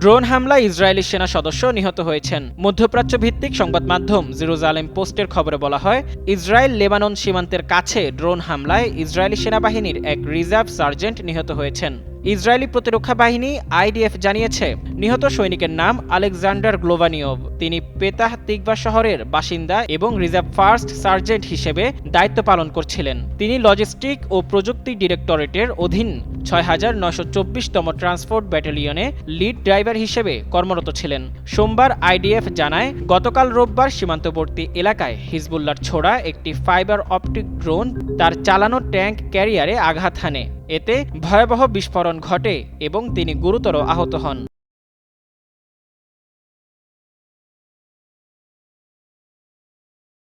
Drone হামলায় Israeli সেনা সদস্য নিহত হয়েছেন। মধ্যপ্রাচ্য ভিত্তিক সংবাদ মাধ্যম জেরুজালেম পোস্টের খবরে বলা হয়, ইসরায়েল লেবানন সীমান্তের কাছে ড্রোন হামলায় ইসরায়েলি সেনাবাহিনীর এক রিজার্ভ সার্জেন্ট নিহত হয়েছেন। ইসরায়েলি প্রতিরক্ষা বাহিনী আইডিএফ জানিয়েছে, নিহত সৈনিকের নাম আলেকজান্ডার গ্লোভানিয়ভ। তিনি পেতাহ তিকভা শহরের বাসিন্দা এবং রিজার্ভ ফার্স্ট সার্জেন্ট হিসেবে দায়িত্ব পালন করছিলেন। তিনি লজিস্টিক ও প্রযুক্তি ডিরেক্টরেটের অধীন ৬,৯২৪তম ট্রান্সপোর্ট ব্যাটালিয়নে লিড ড্রাইভার হিসেবে কর্মরত ছিলেন। সোমবার আইডিএফ জানায়, গতকাল রোববার সীমান্তবর্তী এলাকায় হিজবুল্লাহর ছোড়া একটি ফাইবার অপটিক ড্রোন তার চালানো ট্যাঙ্ক ক্যারিয়ারে আঘাত হানে। এতে ভয়াবহ বিস্ফোরণ ঘটে এবং তিনি গুরুতর আহত হন।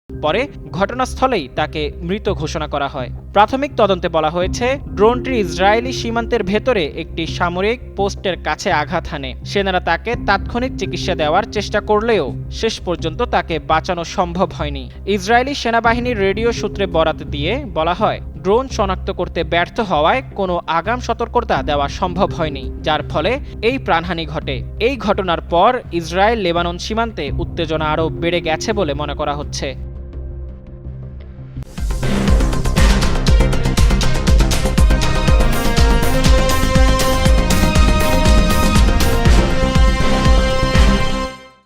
পরে ঘটনাস্থলেই তাকে মৃত ঘোষণা করা হয়। প্রাথমিক তদন্তে বলা হয়েছে, ড্রোনটি ইসরায়েলি সীমান্তের ভেতরে একটি সামরিক পোস্টের কাছে আঘাত হানে। সেনারা তাকে তাৎক্ষণিক চিকিৎসা দেওয়ার চেষ্টা করলেও শেষ পর্যন্ত তাকে বাঁচানো সম্ভব হয়নি। ইসরায়েলি সেনাবাহিনীর রেডিও সূত্রে বরাত দিয়ে বলা হয়, ড্রোন শনাক্ত করতে ব্যর্থ হওয়ায় কোনো আগাম সতর্কতা দেওয়া সম্ভব হয়নি, যার ফলে এই প্রাণহানি ঘটে। এই ঘটনার পর ইসরায়েল লেবানন সীমান্তে উত্তেজনা আরও বেড়ে গেছে বলে মনে করা হচ্ছে।